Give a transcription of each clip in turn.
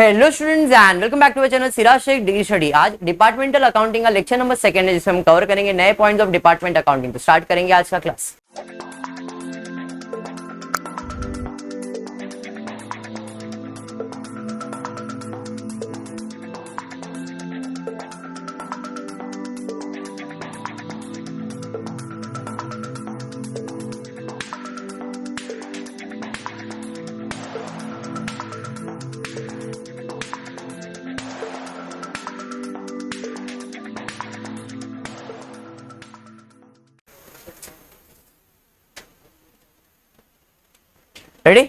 Hello students and welcome back to our channel Siraj Shaikh degree study. आज departmental accounting का lecture number 2 है, जिसमें हम कवर करेंगे नए पॉइंट्स ऑफ डिपार्टमेंट अकाउंटिंग। तो स्टार्ट करेंगे आज का क्लास। रेडी?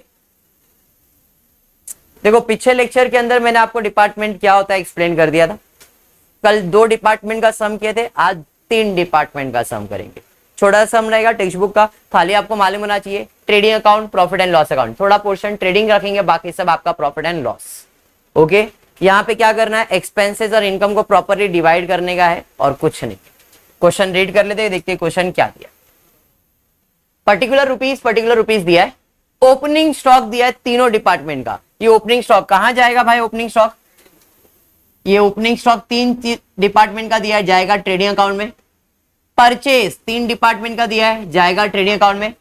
देखो, पिछले लेक्चर के अंदर मैंने आपको डिपार्टमेंट क्या होता है एक्सप्लेन कर दिया था। कल 2 डिपार्टमेंट का सम किए थे, आज 3 डिपार्टमेंट का सम करेंगे। छोटा सम रहेगा टेक्स्ट बुक का, खाली आपको मालूम होना चाहिए trading account, profit and loss account. थोड़ा पोर्शन ट्रेडिंग रखेंगे, बाकी सब आपका प्रॉफिट एंड लॉस। ओके, यहाँ पे क्या करना है, एक्सपेंसेस और इनकम को प्रॉपरली डिवाइड करने का है और कुछ नहीं। क्वेश्चन रीड कर लेते हैं, देखते हैं क्वेश्चन क्या दिया। पर्टिकुलर रुपीज दिया है, ओपनिंग स्टॉक दिया है तीनों डिपार्टमेंट का। ये ओपनिंग स्टॉक कहां जाएगा भाई? ओपनिंग स्टॉक, ये ओपनिंग स्टॉक 3 डिपार्टमेंट का दिया है, जाएगा ट्रेडिंग अकाउंट में। परचेज 3 डिपार्टमेंट का दिया है, जाएगा ट्रेडिंग अकाउंट में।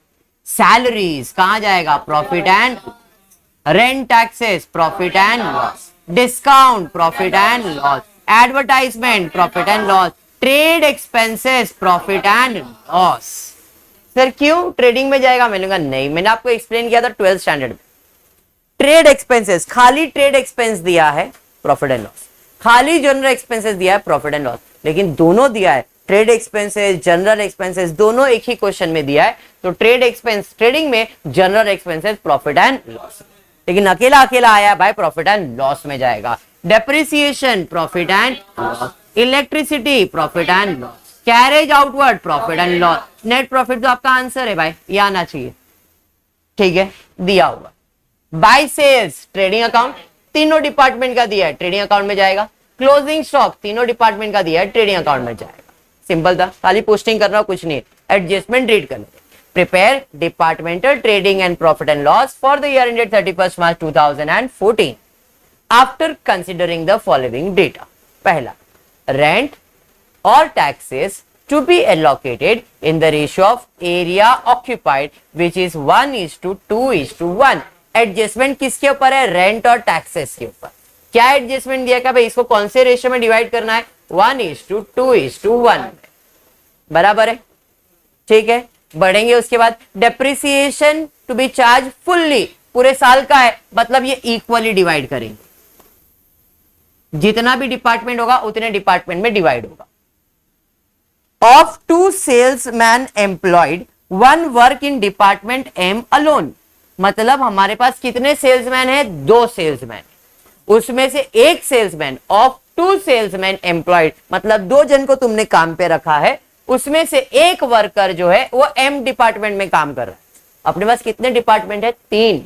सैलरीज कहां जाएगा? Profit and rent, taxes profit and loss, discount profit and loss, advertisement profit and loss, trade expenses profit and loss. Sir क्यों ट्रेडिंग में जाएगा? मैंने कहा नहीं, मैंने आपको एक्सप्लेन किया था 12th स्टैंडर्ड में। ट्रेड एक्सपेंसेस, खाली ट्रेड एक्सपेंस दिया है प्रॉफिट एंड लॉस, खाली जनरल एक्सपेंसेस दिया है प्रॉफिट एंड लॉस। लेकिन दोनों दिया है, ट्रेड एक्सपेंसेस जनरल एक्सपेंसेस दोनों एक ही क्वेश्चन में दिया है। तो ट्रेड एक्सपेंस ट्रेडिंग में, general expenses profit and loss. लेकिन अकेला अकेला आया भाई, प्रॉफिट एंड लॉस में जाएगा। Depreciation profit and loss, electricity profit and loss, carriage outward profit and loss. Net profit तो आपका आंसर है भाई, ये आना चाहिए। ठीक है, दिया होगा। बाय सेल्स ट्रेडिंग अकाउंट तीनों डिपार्टमेंट का दिया है, ट्रेडिंग अकाउंट में जाएगा। क्लोजिंग स्टॉक तीनों डिपार्टमेंट का दिया है, ट्रेडिंग अकाउंट में जाएगा। सिंपल था, खाली पोस्टिंग करना, कुछ नहीं। एडजस्टमेंट रीड कर लेते। Prepare departmental trading and profit and loss for the year ended 31 March 2014 after considering the following data. पहला, rent or taxes to be allocated in the ratio of area occupied which is 1:2:1। Adjustment किसके ऊपर है? Rent और taxes के ऊपर। क्या adjustment दिया क्या भाई? इसको कौन से रेशियो में डिवाइड करना है? 1:2:1 में। बराबर है, ठीक है। बढ़ेंगे उसके बाद, depreciation to be charge fully, पूरे साल का है, मतलब ये इक्वली डिवाइड करेंगे। जितना भी डिपार्टमेंट होगा उतने डिपार्टमेंट में डिवाइड होगा। Of 2 salesmen employed, 1 work in department M alone। मतलब हमारे पास कितने सेल्समैन हैं? 2 सेल्समैन। उसमें से एक सेल्समैन ऑफ 2 सेल्समैन एम्प्लॉयड, मतलब 2 जन को तुमने काम पे रखा है, उसमें से एक वर्कर जो है वो M डिपार्टमेंट में काम कर रहा है। अपने पास कितने डिपार्टमेंट है? 3।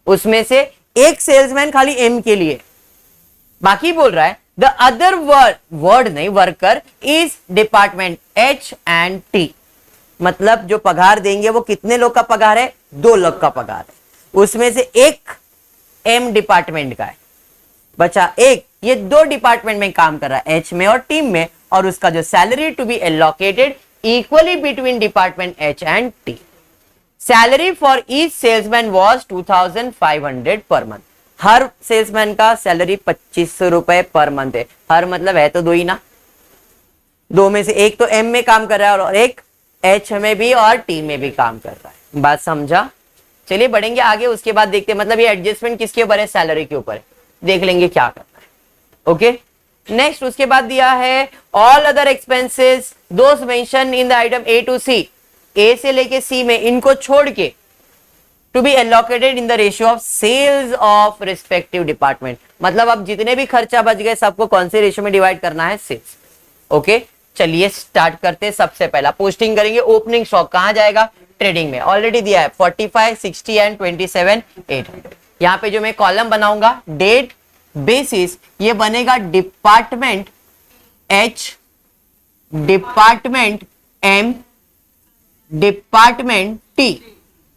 उसमें से एक सेल्समैन खाली M के लिए, बाकी बोल रहा है द अदर वर्ड नहीं, worker is department H and T। मतलब जो पगार देंगे वो कितने लोग का पगार है? 2 लोग का पगार है। उसमें से एक M डिपार्टमेंट का है, बचा एक, ये 2 डिपार्टमेंट में काम कर रहा है, H में और टीम में, और उसका जो salary to be allocated equally between department H and T। Salary for each salesman was 2500 per month. हर सेल्समैन का सैलरी 2500 रुपए पर मंथ है। हर मतलब है तो 2 ही ना, 2 में से एक तो M में काम कर रहा है और एक H में भी और T में भी काम कर रहा है। बात समझा? चलिए बढ़ेंगे आगे, उसके बाद देखते हैं मतलब ये एडजस्टमेंट किसके ऊपर है? सैलरी के ऊपर है। देख लेंगे क्या करना है। ओके, नेक्स्ट उसके बाद दिया है all other expenses those mention in the item A to C। A से लेके C में, इनको छोड़ के to be allocated in the ratio of sales of respective department। मतलब अब जितने भी खर्चा बच गए सबको कौन से रेशियो में डिवाइड करना है? सेल्स। ओके, चलिए स्टार्ट करते हैं। सबसे पहला पोस्टिंग करेंगे। ओपनिंग स्टॉक कहां जाएगा? ट्रेडिंग में। ऑलरेडी दिया है 45, 60 एंड 27, 800। यहां पे जो मैं कॉलम बनाऊंगा डेट बेसिस, ये बनेगा department H, department M, department T।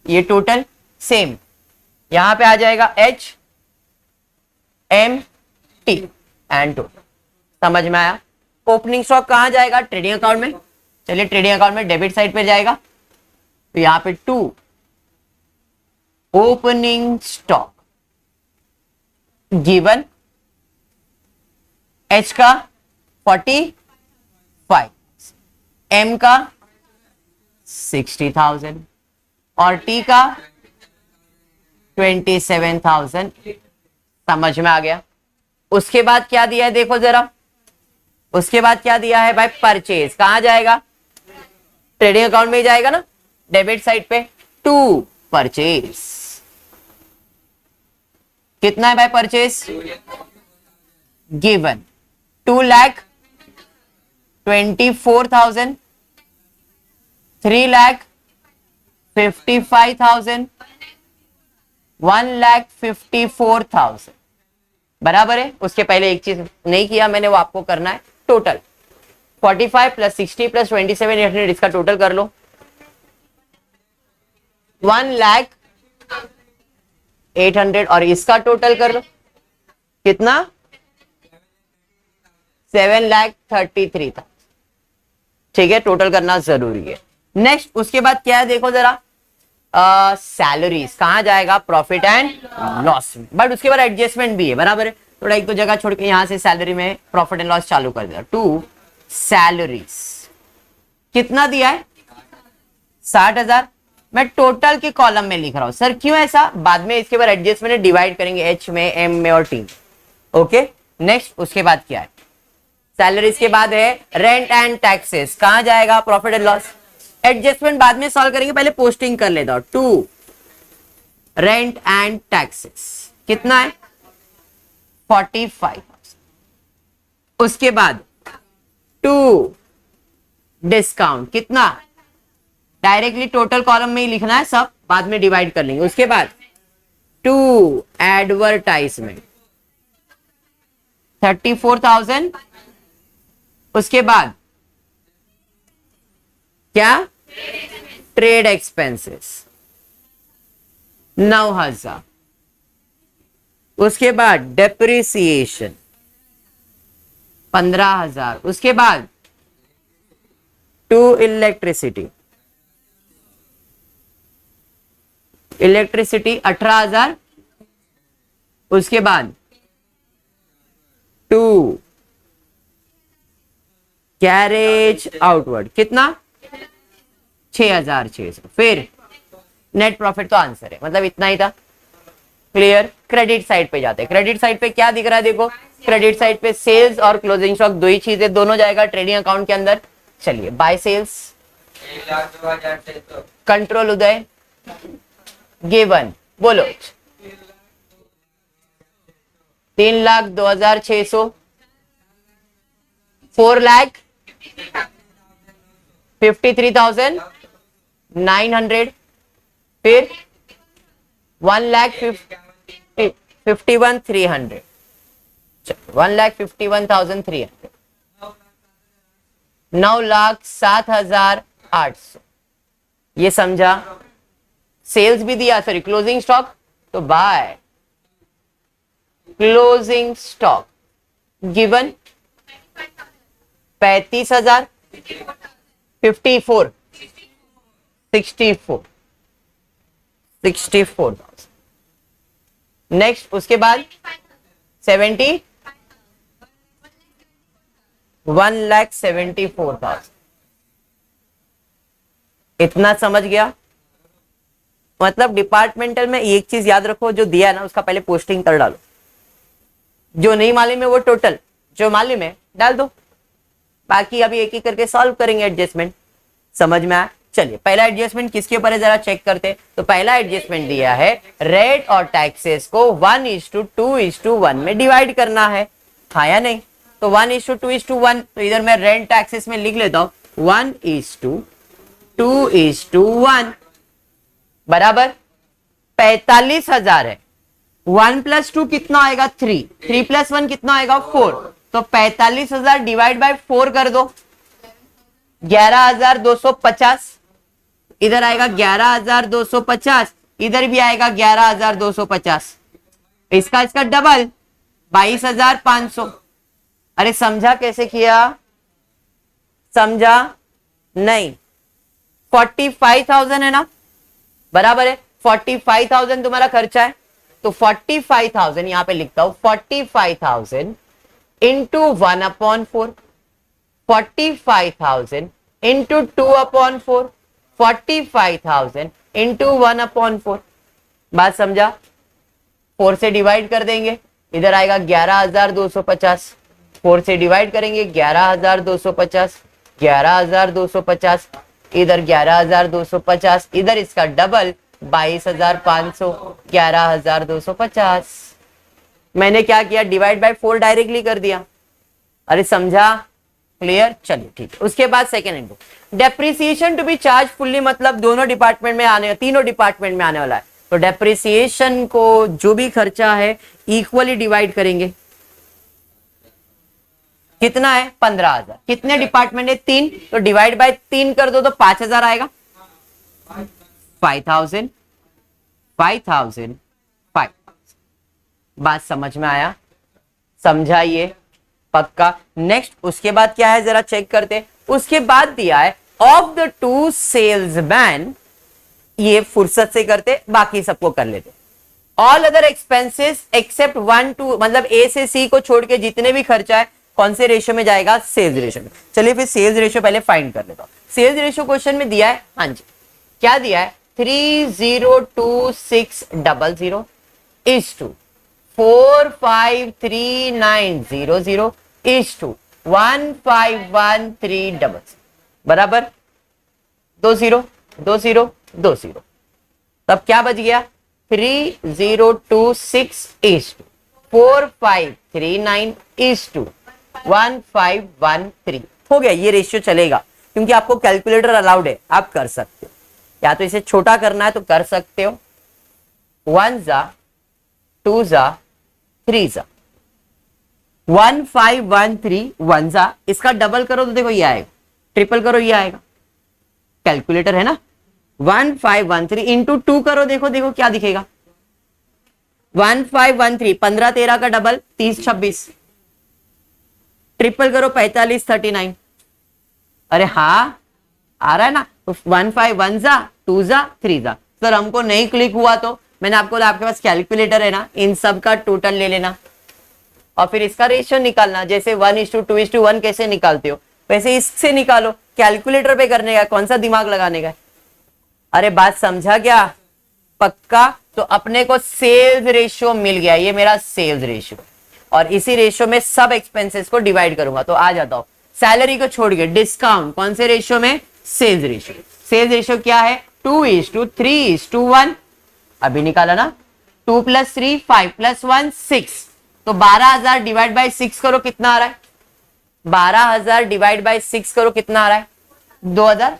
ये टोटल सेम, यहां पे आ जाएगा H, M T and total. समझ में आया? ओपनिंग स्टॉक कहां जाएगा? ट्रेडिंग अकाउंट में। चलिए ट्रेडिंग अकाउंट में डेबिट साइड पे जाएगा, तो यहां पे 2 ओपनिंग स्टॉक गिवन एच का 45, एम का 60,000 और टी का 27,000। समझ में आ गया? उसके बाद क्या दिया है देखो जरा, उसके बाद क्या दिया है भाई? परचेज कहां जाएगा? ट्रेडिंग अकाउंट में ही जाएगा ना, डेबिट साइड पे 2 परचेज। कितना है भाई परचेज? गिवन 2,24,000, 3,55,000, 1,54,000। बराबर है? उसके पहले एक चीज नहीं किया मैंने, वो आपको करना है। टोटल 45 प्लस 60 प्लस 27,800, इसका टोटल कर लो। 1,08,000 और इसका टोटल कर लो। कितना? 7,33,000। ठीक है, टोटल करना जरूरी है। नेक्स्ट उसके बाद क्या है देखो जरा, सैलरीज कहां जाएगा? प्रॉफिट एंड लॉस में। बट उसके बाद एडजस्टमेंट भी है, बराबर है? थोड़ा एक तो जगह छोड़ के यहां से सैलरी में प्रॉफिट एंड लॉस चालू कर दिया। 2 सैलरीज कितना दिया है? 60,000। मैं टोटल के कॉलम में लिख रहा हूं सर, क्यों ऐसा? बाद में इसके बाद एडजस्टमेंट डिवाइड करेंगे, एच में, एम में और टी। ओके, नेक्स्ट उसके बाद क्या है? सैलरीज के बाद है रेंट एंड टैक्सेस, कहां जाएगा? Profit and loss. एडजस्टमेंट बाद में सॉल्व करेंगे, पहले पोस्टिंग कर लेता हूं। 2 रेंट एंड टैक्सेस कितना है? 45। उसके बाद 2 डिस्काउंट कितना? डायरेक्टली टोटल कॉलम में ही लिखना है, सब बाद में डिवाइड कर लेंगे। उसके बाद 2 एडवर्टाइजमेंट 34,000। उसके बाद क्या? Trade expenses 9,000। उसके बाद डेप्रिसिएशन 15,000। उसके बाद 2 इलेक्ट्रिसिटी 18,000। उसके बाद 2 कैरेज आउटवर्ड कितना? 6,600। फिर नेट प्रॉफिट तो आंसर है, मतलब इतना ही था। क्लियर? क्रेडिट साइड पे जाते हैं। क्रेडिट साइड पे क्या दिख रहा है देखो, क्रेडिट साइड पे सेल्स और क्लोजिंग स्टॉक दो ही चीजें, दोनों जाएगा ट्रेडिंग अकाउंट के अंदर। चलिए बाय सेल्स कंट्रोल उदय गिवन बोलो 3,02,600, 4,53,900, फिर 1,51,300, 1,51,300, 9,07,800। ये समझा? सेल्स भी दिया, सॉरी क्लोजिंग स्टॉक, तो by closing stock given 35,000, 54, 64,000। Next उसके बाद 70, 1,74,000। इतना समझ गया? मतलब डिपार्टमेंटल में एक चीज याद रखो, जो दिया है ना उसका पहले पोस्टिंग कर डालो, जो नहीं मालूम है वो टोटल, जो मालूम है डाल दो, बाकी अभी एक एक करके सॉल्व करेंगे एडजस्टमेंट। समझ में आया? चलिए पहला एडजस्टमेंट किसके ऊपर है जरा चेक करते। तो पहला एडजस्टमेंट दिया है रेट और टैक्सेस को 1:2:1 में डिवाइड करना है, हाँ या नहीं? तो 1:2:1, तो इधर मैं रेंट टैक्सेस में लिख लेता हूं 1:2:1 बराबर 45,000 है। 1 + 2 कितना आएगा? 3, 3 + 1 कितना आएगा? 4। तो 45,000 डिवाइड बाय 4 कर दो, 11,250। इधर आएगा 11,250, इधर भी आएगा 11,250। इसका डबल 22,500। अरे समझा कैसे किया? समझा नहीं? 45,000 है ना, बराबर है। 45,000 तुम्हारा खर्चा है, तो 45,000 यहां पे लिखता हूं, 45,000 इंटू 1/4, 45,000 इंटू 2/4, 45,000 इंटू 1/4। बात समझा? 4 से डिवाइड कर देंगे, इधर आएगा 11,250। 4 से डिवाइड करेंगे 11,250, 11,250, इधर 11,250, इधर इसका डबल 22,500, 11,250। मैंने क्या किया? डिवाइड बाय 4 डायरेक्टली कर दिया। अरे समझा? क्लियर? चलिए ठीक है। उसके बाद second into depreciation to be charge fully, मतलब दोनों डिपार्टमेंट में आने, तीनों डिपार्टमेंट में आने वाला है, तो डेप्रिसिएशन को जो भी खर्चा है इक्वली डिवाइड करेंगे। कितना है? 15,000। कितने डिपार्टमेंट है? 3, तो डिवाइड बाय 3 कर दो तो 5,000 आएगा। 5,000, 5,000, 5,000। बात समझ में आया? समझाइए पक्का। नेक्स्ट उसके बाद क्या है जरा चेक करते। उसके बाद दिया है ऑफ द 2 सेल्समैन, ये फुर्सत से करते, बाकी सबको कर लेते। ऑल अदर एक्सपेंसेस एक्सेप्ट 1 2, मतलब ए से सी को छोड़ के जितने भी खर्चा है कौन से रेशियो में जाएगा? सेल्स रेशियो में। चलिए फिर सेल्स रेशियो पहले फाइंड कर लेता हूं। सेल्स रेशियो क्वेश्चन में दिया है, हाँ जी, क्या दिया है? 3,02600 इज टू 453,900 इज टू 151,300, बराबर 20 20 20। तब क्या बच गया? 3,026 इज टू 4,539 इज टू 1,513 हो गया। ये रेशियो चलेगा क्योंकि आपको कैलकुलेटर अलाउड है, आप कर सकते हो। या तो इसे छोटा करना है तो कर सकते हो, 1 जा 2 जा 3 जा 1,513 1 जा, इसका डबल करो तो देखो ये आएगा, ट्रिपल करो ये आएगा। कैलकुलेटर है ना, 1,513 इंटू 2 करो, देखो देखो क्या दिखेगा, 1,513, 15 13 का डबल 30 26, ट्रिपल करो 45 39। अरे हाँ आ रहा है ना, 1,5 जा 2 जा 3 जा। सर हमको नहीं क्लिक हुआ तो मैंने आपको, आपके पास कैलकुलेटर है ना, इन सब का टोटल ले लेना और फिर इसका रेशियो निकालना। जैसे 1:2:1 कैसे निकालते हो वैसे इससे निकालो। कैलकुलेटर पे करने का कौन सा दिमाग लगाने का? अरे बात समझा क्या? पक्का। तो अपने को सेल्स रेशियो मिल गया, ये मेरा सेल्स रेशियो, और इसी रेशियो में सब एक्सपेंसेस को डिवाइड करूंगा। तो आ जाता हूं सैलरी को छोड़ के, डिस्काउंट कौन से रेशियो में? Sales ratio. सेल्स रेशियो क्या है? 2:3:1। अभी निकाला ना, 2 + 3 5 + 1 6। तो 12,000 डिवाइड बाय 6 करो, कितना आ रहा है? 12,000 डिवाइड बाय 6 करो, कितना आ रहा है? 2,000।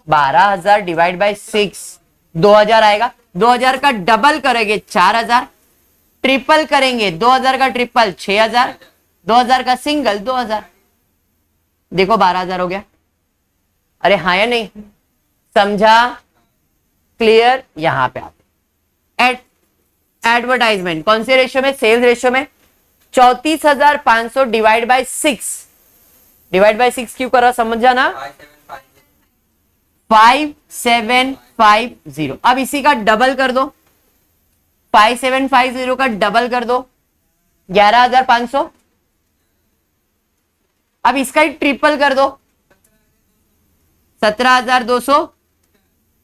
12,000 डिवाइड बाय 6 2,000 आएगा। 2,000 का डबल करेंगे 4,000, ट्रिपल करेंगे 2,000 का ट्रिपल 6,000, 2,000 का सिंगल 2,000। देखो 12,000 हो गया। अरे हाँ या नहीं? समझा? क्लियर? यहां पे आते एडवर्टाइजमेंट कौन से रेशियो में? सेल्स रेशियो में। 34,500 डिवाइड बाय 6, डिवाइड बाय 6 क्यों करा समझा ना? 5750। अब इसी का डबल कर दो, 5750 का डबल कर दो 11,500। अब इसका ही ट्रिपल कर दो 17,200।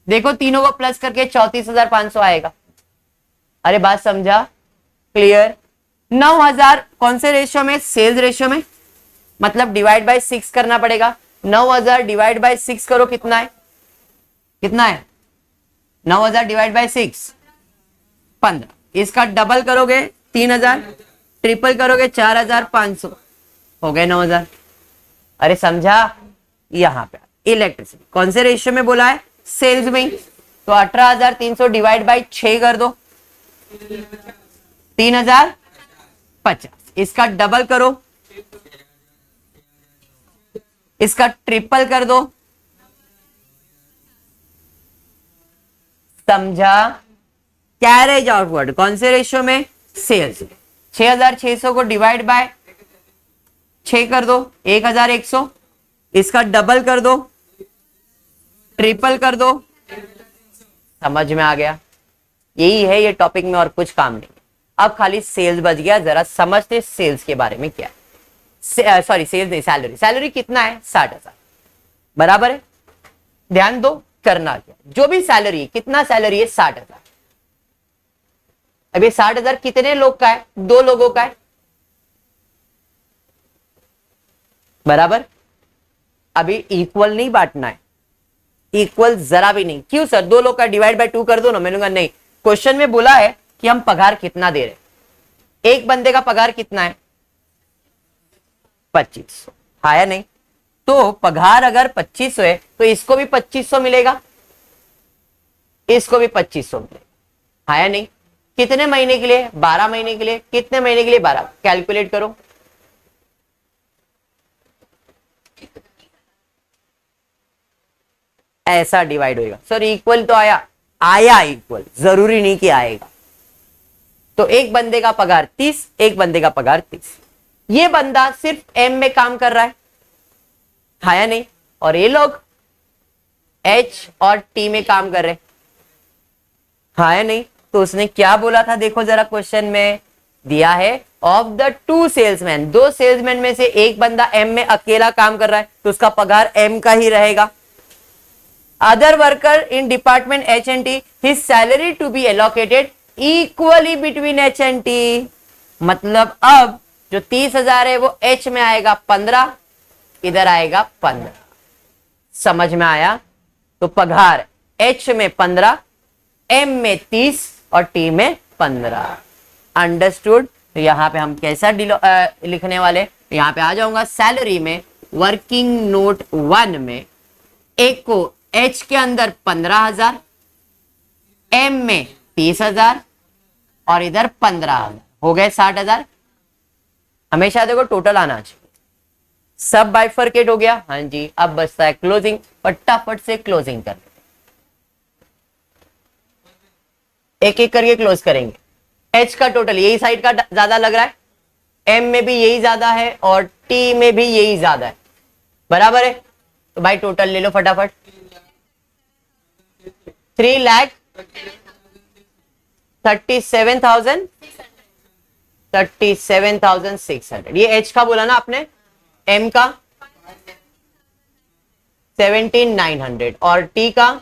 देखो तीनों को प्लस करके 34,500 आएगा। अरे बात समझा? क्लियर? 9,000 कौन से रेशियो में? सेल्स रेशियो में, मतलब डिवाइड बाय 6 करना पड़ेगा। 9,000 डिवाइड बाय 6 करो, कितना है? कितना है? 9,000 डिवाइड बाय 6 15। इसका डबल करोगे 3,000, ट्रिपल करोगे 4,500, हो गए 9,000। अरे समझा? यहां पे इलेक्ट्रिसिटी कौन से रेशियो में बोला है? सेल्स में। तो 18,300 डिवाइड बाय 6 कर दो, 3,050। इसका डबल करो, इसका ट्रिपल कर दो। समझा? कैरेज आउटवर्ड कौन से रेशियो में? सेल्स में। 6,600 को डिवाइड बाय 6 कर दो, 1,100। इसका डबल कर दो, ट्रिपल कर दो। समझ में आ गया? यही है ये टॉपिक में, और कुछ काम नहीं। अब खाली सेल्स बच गया। जरा समझते सेल्स के बारे में क्या है। सॉरी सेल्स नहीं, सैलरी। सैलरी कितना है? 60,000, बराबर है। ध्यान दो करना क्या, जो भी सैलरी, कितना सैलरी है? 60,000। अब ये 60,000 कितने लोग का है? 2 लोगों का है, बराबर। अभी इक्वल नहीं बांटना है, इक्वल जरा भी नहीं। क्यों सर? 2 लोग का डिवाइड बाय 2 कर दो ना। मैंने कहा नहीं, क्वेश्चन में बोला है कि हम पगार कितना दे रहे। एक बंदे का पगार कितना है? 2500, हाँ या नहीं? तो पगार अगर 2500 है तो इसको भी 2500 मिलेगा, इसको भी 2500 मिलेगा, हाँ या नहीं? कितने महीने के लिए? 12 महीने के लिए। कितने महीने के लिए? 12। कैलकुलेट करो। ऐसा डिवाइड होएगा। सर इक्वल तो आया, आया इक्वल, जरूरी नहीं कि आएगा। तो एक बंदे का पगार 30, एक बंदे का पगार 30। ये बंदा सिर्फ एम में काम कर रहा है, हाँ या नहीं? और ये लोग एच और टी में काम कर रहे, हाँ या नहीं? तो उसने क्या बोला था? देखो जरा, क्वेश्चन में दिया है ऑफ द 2 सेल्समैन, 2 सेल्समैन में से एक बंदा एम में अकेला काम कर रहा है, तो उसका पगार एम का ही रहेगा। Other worker in department H and T, his salary to be allocated equally between H and T. मतलब अब जो 30,000 है वो एच में आएगा 15, इधर आएगा 15। समझ में आया? तो पगार एच में 15, एम में 30 और टी में 15। अंडरस्टूड? तो यहां पे हम कैसा लिखने वाले? यहां पे आ जाऊंगा सैलरी में, वर्किंग नोट 1 में एक को एच के अंदर 15,000, एम में 30,000 और इधर 15,000, हो गए 60,000। हमेशा देखो टोटल आना चाहिए। सब बाइफरकेट हो गया, हाँ जी। अब बचता है क्लोजिंग, फटाफट से क्लोजिंग कर लेते, एक एक करके क्लोज करेंगे। एच का टोटल यही साइड का ज्यादा लग रहा है, एम में भी यही ज्यादा है और टी में भी यही ज्यादा है, बराबर है। तो भाई टोटल ले लो फटाफट। 3,37,600। ये एच का बोला ना आपने, एम का 17,900 और टी का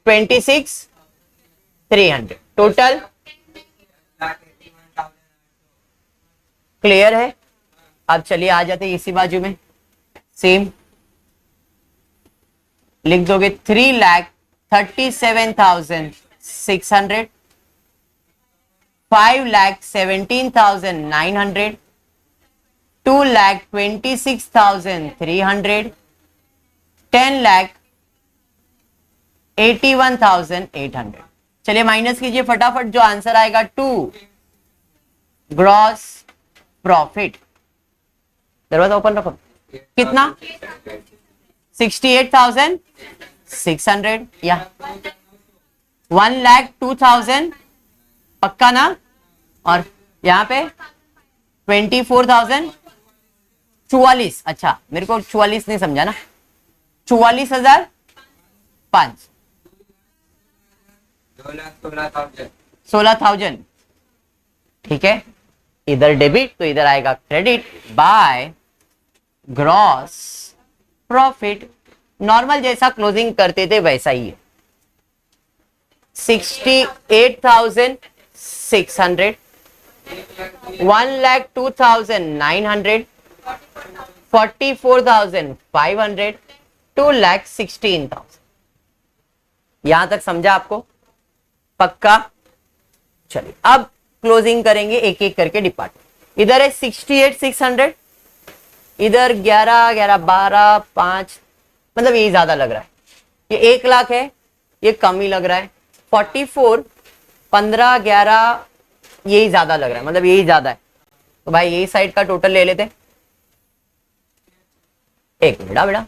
26,300। टोटल क्लियर है? अब चलिए आ जाते हैं इसी बाजू में, सेम लिख दोगे 3,37,600, 5,17,900, 2,26,300, 10,81,800। चलिए माइनस कीजिए फटाफट, जो आंसर आएगा 2 ग्रॉस प्रॉफिट। दरवाजा ओपन रखो। कितना? 68,600 या 1,02,000, पक्का ना? और यहाँ पे 24,000, 44। अच्छा मेरे को 44 नहीं समझा ना, 44,500, 16,000। ठीक है, इधर डेबिट तो इधर आएगा credit by gross profit. Normal जैसा क्लोजिंग करते थे वैसा ही है। 68,600, 1,02,900, 44,500, 2,16,000। यहां तक समझा आपको? पक्का? चलिए अब क्लोजिंग करेंगे एक एक करके डिपार्टमेंट। इधर है 68,600, इधर 11, 12, 5, मतलब यही ज्यादा लग रहा है। ये 1,00,000 है, ये कम ही लग रहा है। 44, 15, 11 यही ज्यादा लग रहा है, मतलब यही ज्यादा है। तो भाई यही साइड का टोटल ले लेते। एक मिनट बेटा,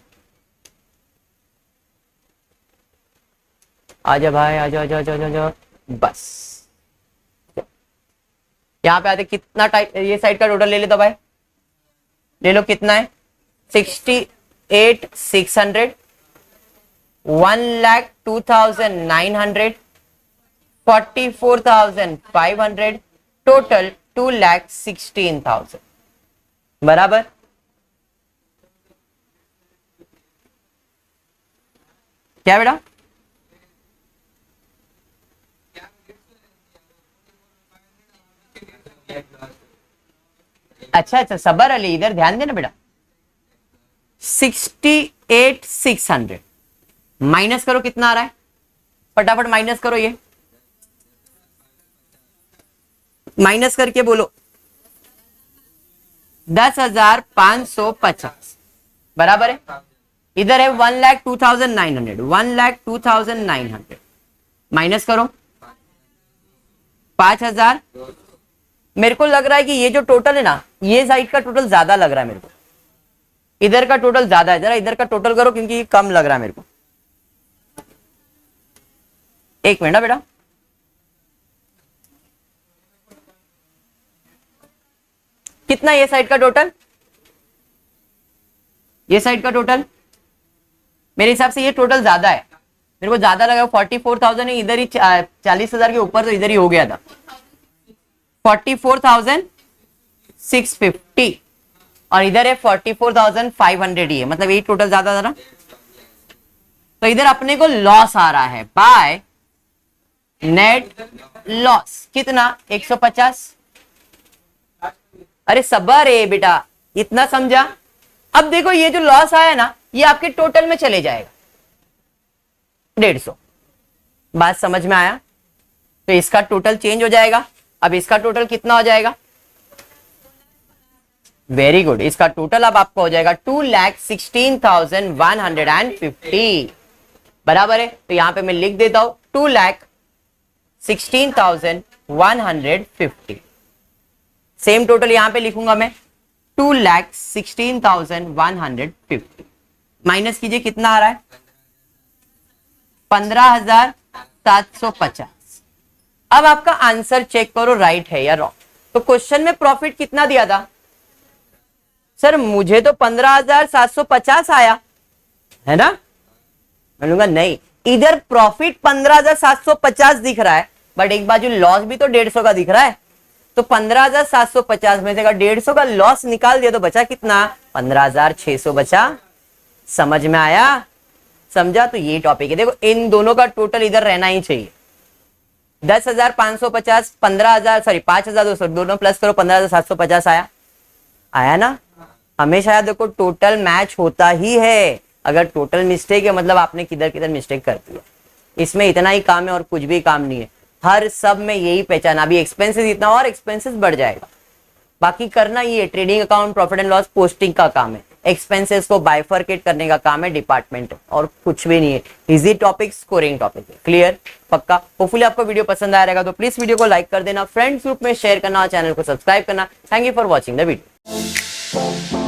आजा भाई, आजा आजा आजा आजा, बस यहाँ पे आते कितना टाइप, ये साइड का टोटल ले ले तो भाई, ले लो कितना है 68,600, 1,02,900, 44,500, टोटल 2,16,000 बराबर। क्या बेटा? अच्छा अच्छा सबर अली, इधर ध्यान देना बेटा। 68,600 माइनस करो, कितना आ रहा है फटाफट माइनस करो, ये माइनस करके बोलो। 10,550 बराबर है। इधर है 1,02,900, 1,02,900 माइनस करो 5,000। मेरे को लग रहा है कि ये जो टोटल है ना, ये साइड का टोटल ज्यादा लग रहा है मेरे को, इधर का टोटल ज्यादा है। जरा इधर का टोटल करो क्योंकि ये कम लग रहा है मेरे को। एक मिनट ना बेटा, कितना ये साइड का टोटल, ये साइड का टोटल मेरे हिसाब से ये टोटल ज्यादा है, मेरे को ज्यादा लगा। 44,000 है, इधर ही 40,000 के ऊपर तो इधर ही हो गया था। 44,650 और इधर है 44,500 ही है, मतलब ये टोटल ज्यादा था ना। तो इधर अपने को लॉस आ रहा है बाय नेट लॉस, कितना 150। अरे सबर है बेटा, इतना समझा। अब देखो ये जो लॉस आया ना, ये आपके टोटल में चले जाएगा 150। बात समझ में आया? तो इसका टोटल चेंज हो जाएगा। अब इसका टोटल कितना हो जाएगा? वेरी गुड, इसका टोटल अब आपका हो जाएगा 2,16,150 बराबर है। तो यहां पे मैं लिख देता हूं 2,16,150। सेम टोटल यहां पे लिखूंगा मैं 2,16,150 माइनस कीजिए, कितना आ रहा है 15,750। अब आपका आंसर चेक करो राइट है या रॉन्ग। तो क्वेश्चन में प्रॉफिट कितना दिया था सर? मुझे तो 15,750 आया है ना। मैं लूंगा नहीं, इधर प्रॉफिट 15,750 दिख रहा है, बट एक बाजू लॉस भी तो 150 का दिख रहा है। तो 15,750 में से अगर 150 का लॉस निकाल दिया तो बचा कितना? 15,600 बचा। समझ में आया? समझा? तो ये टॉपिक है। देखो इन दोनों का टोटल इधर रहना ही चाहिए। 10,550, 15,000 सॉरी 5,200 दोनों प्लस करो, 15,750 आया। आया ना? हमेशा देखो टोटल मैच होता ही है। अगर टोटल मिस्टेक है मतलब आपने किधर किधर मिस्टेक कर दिया। इसमें इतना ही काम है और कुछ भी काम नहीं है। हर सब में यही पहचान। अभी एक्सपेंसेस इतना और एक्सपेंसेस बढ़ जाएगा, बाकी करना ये trading account profit and loss posting का काम है। एक्सपेंसेस को बाइफरकेट करने का काम है डिपार्टमेंट, और कुछ भी नहीं है। इजी टॉपिक, स्कोरिंग टॉपिक है। क्लियर? पक्का? होपफुली आपको वीडियो पसंद आया रहेगा तो प्लीज वीडियो को लाइक कर देना, फ्रेंड्स ग्रुप में शेयर करना, चैनल को सब्सक्राइब करना। Thank you for watching the video.